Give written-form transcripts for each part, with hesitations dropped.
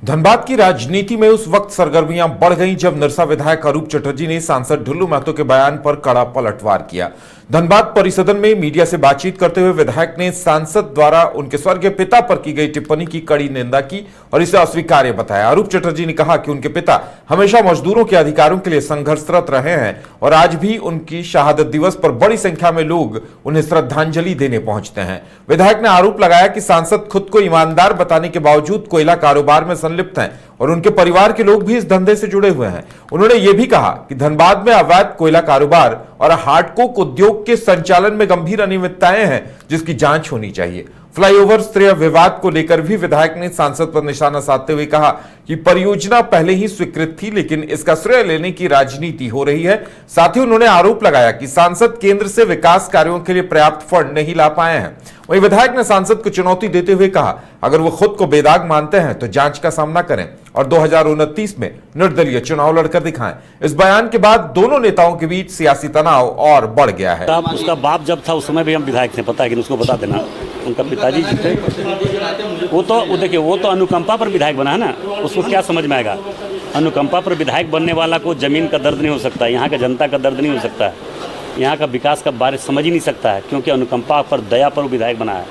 धनबाद की राजनीति में उस वक्त सरगर्मियां बढ़ गईं जब निरसा विधायक अरूप चटर्जी ने सांसद ढुल्लू महतो के बयान पर कड़ा पलटवार किया। धनबाद परिसदन में मीडिया से बातचीत करते हुए विधायक ने सांसद द्वारा उनके स्वर्गीय पिता पर की गई टिप्पणी की कड़ी निंदा की और इसे अस्वीकार्य बताया। अरूप चटर्जी ने कहा कि उनके पिता हमेशा मजदूरों के अधिकारों के लिए संघर्षरत रहे हैं और आज भी उनकी शहादत दिवस पर बड़ी संख्या में लोग उन्हें श्रद्धांजलि देने पहुंचते हैं। विधायक ने आरोप लगाया कि सांसद खुद को ईमानदार बताने के बावजूद कोयला कारोबार में संलिप्त हैं और उनके परिवार के लोग भी इस धंधे से जुड़े हुए हैं। उन्होंने यह भी कहा कि धनबाद में अवैध कोयला कारोबार और हार्डकोक उद्योग के संचालन में गंभीर अनियमितताएं हैं जिसकी जांच होनी चाहिए। फ्लाईओवर श्रेय विवाद को लेकर भी विधायक ने सांसद पर निशाना साधते हुए कहा कि परियोजना पहले ही स्वीकृत थी लेकिन इसका श्रेय लेने की राजनीति हो रही है। साथ ही उन्होंने आरोप लगाया कि सांसद केंद्र से विकास कार्यों के लिए पर्याप्त फंड नहीं ला पाए हैं। वहीं विधायक ने सांसद को चुनौती देते हुए कहा अगर वो खुद को बेदाग मानते हैं तो जांच का सामना करें और 2029 में निर्दलीय चुनाव लड़कर दिखाएं। इस बयान के बाद दोनों नेताओं के बीच सियासी तनाव और बढ़ गया है। उसका बाप जब था उस समय भी हम विधायक थे, पता है कि उसको बता देना। उनका पिताजी जो थे वो देखिए वो तो अनुकंपा पर विधायक बना है ना, उसको क्या समझ में आएगा। अनुकंपा पर विधायक बनने वाला को जमीन का दर्द नहीं हो सकता, यहाँ का जनता का दर्द नहीं हो सकता है, यहाँ का विकास का बारे समझ ही नहीं सकता है, क्योंकि अनुकंपा पर दया पर विधायक बना है।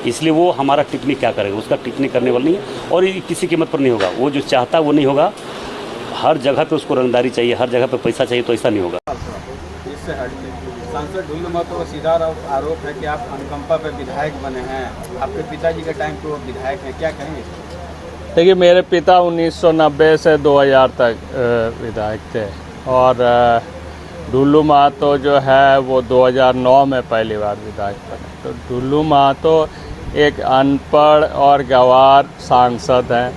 इसलिए वो हमारा टिप्पणी क्या करेगा, उसका टिप्पणी करने वाला नहीं है और ये किसी कीमत पर नहीं होगा। वो जो चाहता है वो नहीं होगा। हर जगह पे उसको रंगदारी चाहिए, हर जगह पे पैसा चाहिए, तो ऐसा नहीं होगा। इससे हटके सांसद ढुल्लू महतो का सीधा आरोप है कि आप अनुकंपा पे विधायक बने हैं। आपके पिताजी के टाइम पे वो विधायक हैं, क्या कहेंगे? देखिए, मेरे पिता 1990 से 2000 तक विधायक थे और ढुल्लू महतो जो है वो 2009 में पहली बार विधायक बने। तो ढुल्लू महतो एक अनपढ़ और गंवार सांसद हैं।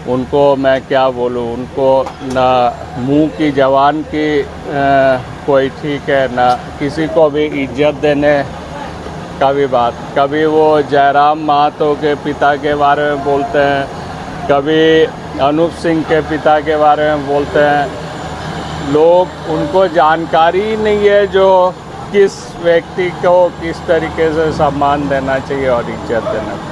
उनको मैं क्या बोलूं, उनको ना मुंह की जबान की कोई ठीक है, ना किसी को भी इज्जत देने का भी बात। कभी वो जयराम महतो के पिता के बारे में बोलते हैं, कभी अनूप सिंह के पिता के बारे में बोलते हैं। लोग उनको जानकारी नहीं है जो किस व्यक्ति को किस तरीके से सम्मान देना चाहिए और इज्जत देना चाहिए।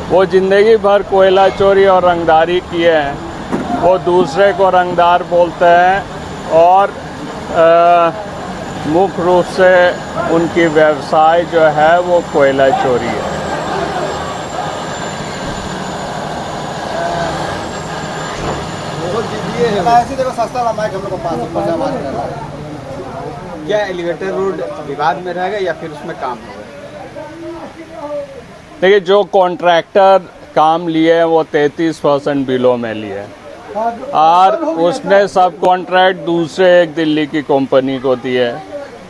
वो ज़िंदगी भर कोयला चोरी और रंगदारी किए हैं, वो दूसरे को रंगदार बोलते हैं और मुख्य रूप से उनकी व्यवसाय जो है वो कोयला चोरी है। क्या एलिवेटर रोड विवाद में रहेगा या फिर उसमें काम होगा? देखिए, जो कॉन्ट्रैक्टर काम लिए वो 33% बिलों में लिए और उसने सब कॉन्ट्रैक्ट दूसरे एक दिल्ली की कंपनी को दिए।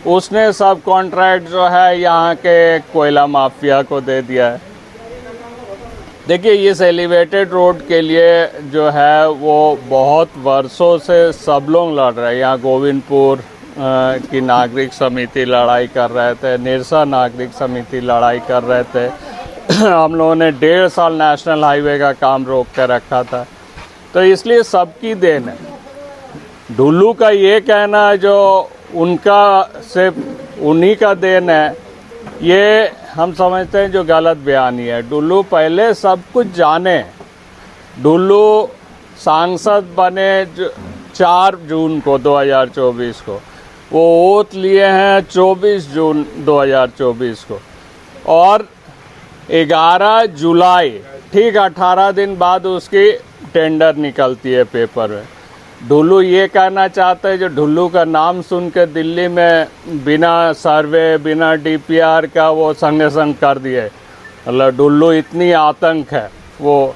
उसने सब कॉन्ट्रैक्ट जो है यहाँ के कोयला माफिया को दे दिया है। देखिए, इस एलिवेटेड रोड के लिए जो है वो बहुत वर्षों से सब लोग लड़ रहे हैं। यहाँ गोविंदपुर की नागरिक समिति लड़ाई कर रहे थे, निरसा नागरिक समिति लड़ाई कर रहे थे। हम लोगों ने 1.5 साल नेशनल हाईवे का काम रोक कर रखा था। तो इसलिए सबकी देन है। ढुल्लू का ये कहना है जो उनका सिर्फ उन्हीं का देन है, ये हम समझते हैं जो गलत बयानी है। ढुल्लू पहले सब कुछ जाने। ढुल्लू सांसद बने 4 जून को 2024 को, वो ओथ लिए हैं 24 जून 2024 को और 11 जुलाई, ठीक 18 दिन बाद उसकी टेंडर निकलती है पेपर में। ढुल्लू ये कहना चाहते हैं जो ढुल्लू का नाम सुन के दिल्ली में बिना सर्वे बिना डीपीआर का वो संग संग कर दिए। मतलब ढुल्लू इतनी आतंक है वो,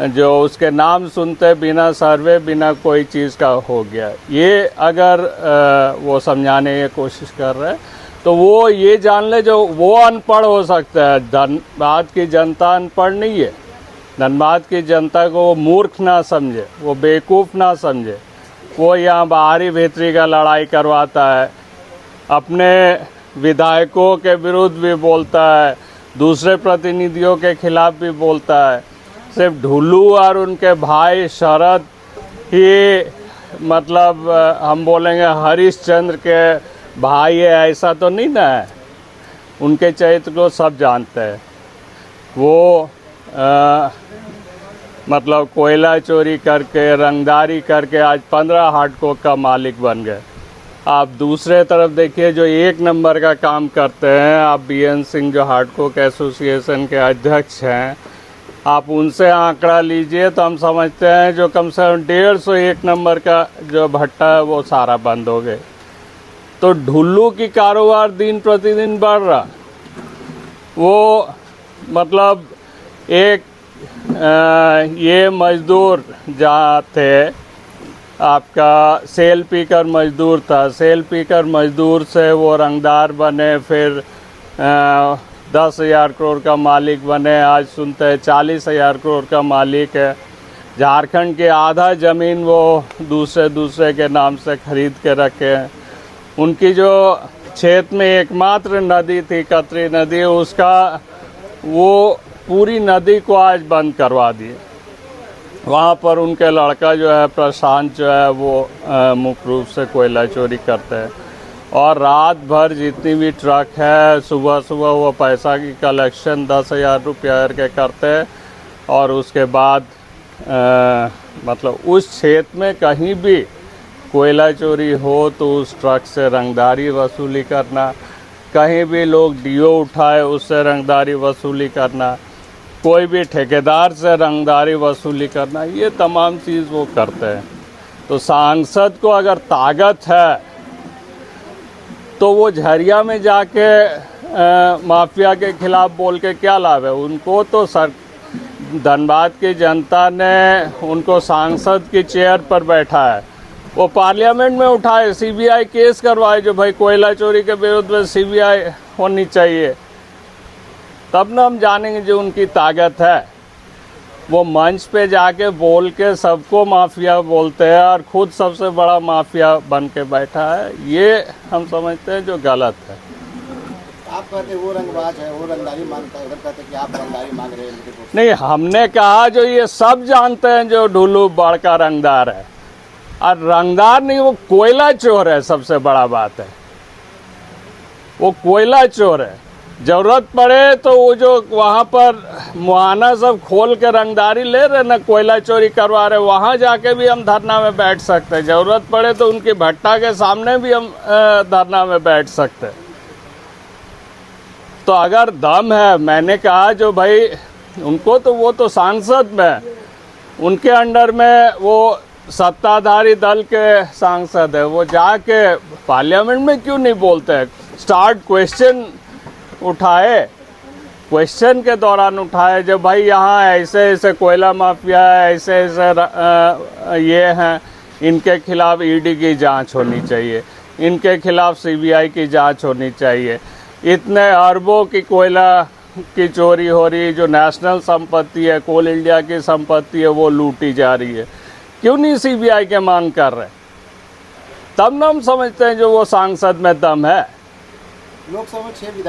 जो उसके नाम सुनते बिना सर्वे बिना कोई चीज़ का हो गया। ये अगर वो समझाने की कोशिश कर रहे हैं तो वो ये जान ले जो वो अनपढ़ हो सकता है। धनबाद की जनता अनपढ़ नहीं है। धनबाद की जनता को वो मूर्ख ना समझे, वो बेवकूफ़ ना समझे। वो यहाँ बाहरी भीतरी का लड़ाई करवाता है, अपने विधायकों के विरुद्ध भी बोलता है, दूसरे प्रतिनिधियों के खिलाफ भी बोलता है। सिर्फ ढुल्लू और उनके भाई शरद ही मतलब हम बोलेंगे हरिश्चंद्र के भाई है, ऐसा तो नहीं ना है। उनके चरित्र को सब जानते हैं। वो मतलब कोयला चोरी करके, रंगदारी करके आज 15 हाटकोक का मालिक बन गए। आप दूसरे तरफ देखिए जो एक नंबर का काम करते हैं, आप बीएन सिंह जो हाटकोक एसोसिएशन के अध्यक्ष हैं, आप उनसे आंकड़ा लीजिए तो हम समझते हैं जो कम से कम 150 एक नंबर का जो भट्टा है वो सारा बंद हो गए। तो ढुल्लू की कारोबार दिन प्रतिदिन बढ़ रहा। वो मतलब एक ये मजदूर जहाँ थे, आपका सेल पीकर मजदूर था, सेल पीकर मजदूर से वो रंगदार बने, फिर 10,000 करोड़ का मालिक बने, आज सुनते हैं 40,000 करोड़ का मालिक है। झारखंड के आधा ज़मीन वो दूसरे के नाम से खरीद के रखे हैं। उनकी जो क्षेत्र में एकमात्र नदी थी कतरी नदी, उसका वो पूरी नदी को आज बंद करवा दिए। वहाँ पर उनके लड़का जो है प्रशांत जो है वो मुख्य रूप से कोयला चोरी करते हैं और रात भर जितनी भी ट्रक है सुबह सुबह वो पैसा की कलेक्शन 10,000 रुपया करके करते हैं और उसके बाद मतलब उस क्षेत्र में कहीं भी कोयला चोरी हो तो उस ट्रक से रंगदारी वसूली करना, कहीं भी लोग डीओ उठाए उससे रंगदारी वसूली करना, कोई भी ठेकेदार से रंगदारी वसूली करना, ये तमाम चीज़ वो करते हैं। तो सांसद को अगर ताकत है तो वो झरिया में जाके माफिया के खिलाफ बोल के क्या लाभ है। उनको तो धनबाद की जनता ने उनको सांसद की चेयर पर बैठा है, वो पार्लियामेंट में उठाए, सीबीआई केस करवाए, जो भाई कोयला चोरी के विरुद्ध में सीबीआई होनी चाहिए, तब ना हम जानेंगे जो उनकी ताकत है। वो मंच पे जाके बोल के सबको माफिया बोलते हैं और खुद सबसे बड़ा माफिया बन के बैठा है, ये हम समझते हैं जो गलत है। आप कहते वो रंगबाज है, वो रंगदारी मांगता है, उधर कहते कि आप रंगदारी मांग रहे हैं। नहीं, हमने कहा जो ये सब जानते हैं जो ढुल्लू बड़का रंगदार है, और रंगदार नहीं वो कोयला चोर है। सबसे बड़ा बात है वो कोयला चोर है। जरूरत पड़े तो वो जो वहाँ पर मुहाना सब खोल के रंगदारी ले रहे ना, कोयला चोरी करवा रहे, वहाँ जाके भी हम धरना में बैठ सकते हैं। जरूरत पड़े तो उनकी भट्टा के सामने भी हम धरना में बैठ सकते हैं। तो अगर दम है, मैंने कहा जो भाई उनको तो वो तो सांसद में, उनके अंडर में वो सत्ताधारी दल के सांसद है, वो जाके पार्लियामेंट में क्यों नहीं बोलते हैं? स्टार्ट क्वेश्चन उठाए, क्वेश्चन के दौरान उठाए जब भाई यहाँ ऐसे ऐसे कोयला माफिया है, ऐसे ऐसे ये हैं, इनके खिलाफ ईडी की जांच होनी चाहिए, इनके खिलाफ सीबीआई की जांच होनी चाहिए। इतने अरबों की कोयला की चोरी हो रही है, जो नेशनल संपत्ति है, कोल इंडिया की संपत्ति है, वो लूटी जा रही है, क्यों नहीं सीबीआई के मांग कर रहे? तब ना हम समझते हैं जो वो सांसद में दम है। लोकसभा में 6 विधायक